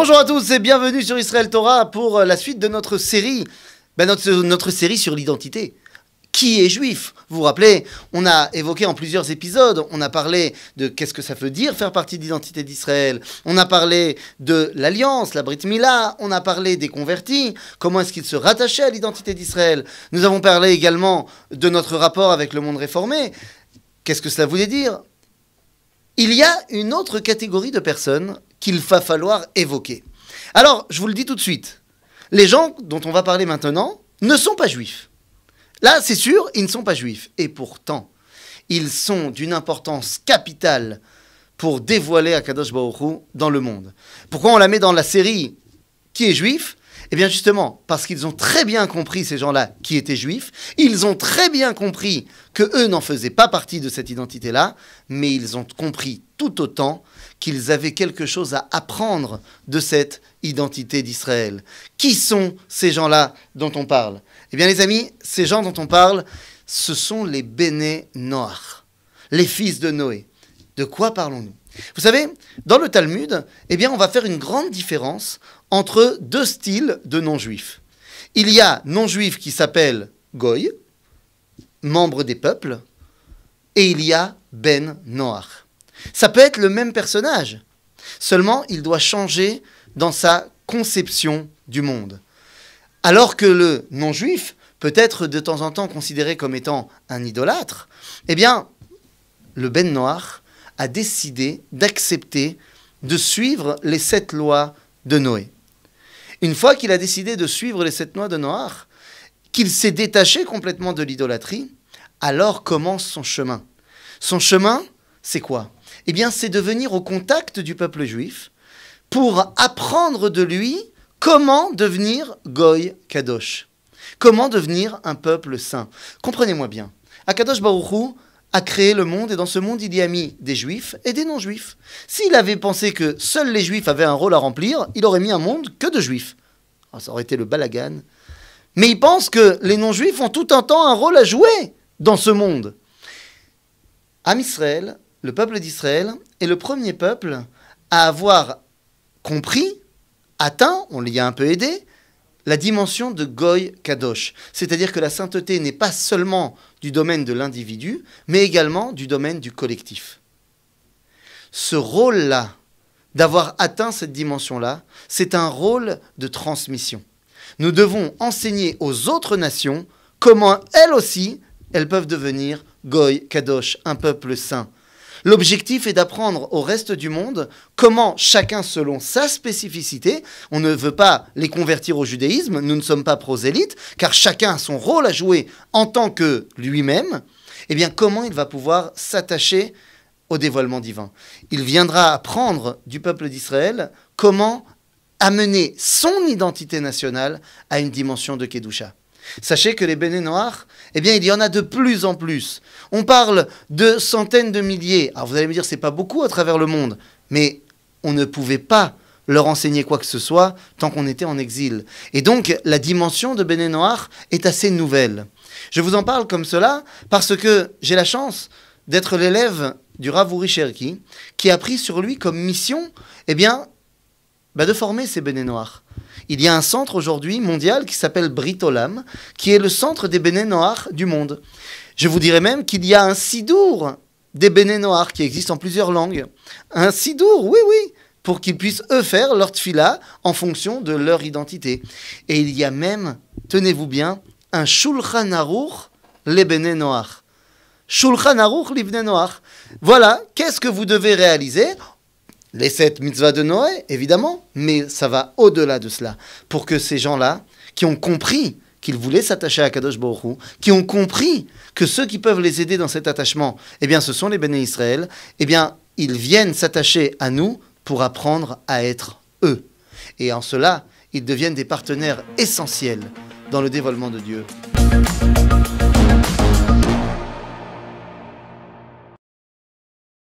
Bonjour à tous et bienvenue sur Israël Torah pour la suite de notre série, notre série sur l'identité. Qui est juif? Vous vous rappelez, on a évoqué en plusieurs épisodes, on a parlé de qu'est-ce que ça veut dire faire partie de l'identité d'Israël, on a parlé de l'alliance, la Brit Mila, on a parlé des convertis, comment est-ce qu'ils se rattachaient à l'identité d'Israël. Nous avons parlé également de notre rapport avec le monde réformé. Qu'est-ce que cela voulait dire? Il y a une autre catégorie de personnes qu'il va falloir évoquer. Alors, je vous le dis tout de suite, les gens dont on va parler maintenant ne sont pas juifs. Là, c'est sûr, ils ne sont pas juifs. Et pourtant, ils sont d'une importance capitale pour dévoiler Akadosh Baruch Hu dans le monde. Pourquoi on la met dans la série Qui est juif? Eh bien justement, parce qu'ils ont très bien compris, ces gens-là, qui étaient juifs. Ils ont très bien compris qu'eux n'en faisaient pas partie de cette identité-là, mais ils ont compris tout autant qu'ils avaient quelque chose à apprendre de cette identité d'Israël. Qui sont ces gens-là dont on parle? Eh bien les amis, ces gens dont on parle, ce sont les Béné Noach, les fils de Noé. De quoi parlons-nous? Vous savez, dans le Talmud, eh bien on va faire une grande différence entre deux styles de non-juifs. Il y a non-juifs qui s'appellent Goy, membre des peuples, et il y a Ben Noach. Ça peut être le même personnage, seulement il doit changer dans sa conception du monde. Alors que le non-juif peut être de temps en temps considéré comme étant un idolâtre, eh bien, le Ben Noach a décidé d'accepter de suivre les 7 lois de Noé. Une fois qu'il a décidé de suivre les 7 lois de Noach, qu'il s'est détaché complètement de l'idolâtrie, alors commence son chemin. Son chemin, c'est quoi? Eh bien, c'est de venir au contact du peuple juif pour apprendre de lui comment devenir Goy Kadosh. Comment devenir un peuple saint. Comprenez-moi bien. Akadosh Baruch Hu a créé le monde et dans ce monde, il y a mis des juifs et des non-juifs. S'il avait pensé que seuls les juifs avaient un rôle à remplir, il aurait mis un monde que de juifs. Alors, ça aurait été le balagan. Mais il pense que les non-juifs ont tout un temps un rôle à jouer dans ce monde. Am Israël, le peuple d'Israël, est le premier peuple à avoir compris, atteint, on l'y a un peu aidé, la dimension de Goy Kadosh. C'est-à-dire que la sainteté n'est pas seulement du domaine de l'individu, mais également du domaine du collectif. Ce rôle-là, d'avoir atteint cette dimension-là, c'est un rôle de transmission. Nous devons enseigner aux autres nations comment elles aussi, elles peuvent devenir Goy Kadosh, un peuple saint. L'objectif est d'apprendre au reste du monde comment chacun selon sa spécificité, on ne veut pas les convertir au judaïsme, nous ne sommes pas prosélytes, car chacun a son rôle à jouer en tant que lui-même, eh bien comment il va pouvoir s'attacher au dévoilement divin. Il viendra apprendre du peuple d'Israël comment amener son identité nationale à une dimension de Kedusha. Sachez que les Béné Noach, eh bien, il y en a de plus en plus. On parle de centaines de milliers. Alors vous allez me dire, c'est pas beaucoup à travers le monde, mais on ne pouvait pas leur enseigner quoi que ce soit tant qu'on était en exil. Et donc, la dimension de Béné Noach est assez nouvelle. Je vous en parle comme cela parce que j'ai la chance d'être l'élève du Rav Uri Cherki, qui a pris sur lui comme mission, eh bien, de former ces Béné Noach. Il y a un centre aujourd'hui mondial qui s'appelle Brit Olam, qui est le centre des Béné Noach du monde. Je vous dirais même qu'il y a un sidour des Béné Noach qui existe en plusieurs langues. Un sidour, oui, pour qu'ils puissent eux faire leur tfila en fonction de leur identité. Et il y a même, tenez-vous bien, un Shulchan Aruch les Béné Noach. Shulchan Aruch les Béné Noach. Voilà, qu'est-ce que vous devez réaliser? Les 7 mitzvahs de Noé, évidemment, mais ça va au-delà de cela. Pour que ces gens-là, qui ont compris qu'ils voulaient s'attacher à Kadosh Baruch Hu, qui ont compris que ceux qui peuvent les aider dans cet attachement, eh bien, ce sont les Béné Israël, eh bien, ils viennent s'attacher à nous pour apprendre à être eux. Et en cela, ils deviennent des partenaires essentiels dans le dévoilement de Dieu.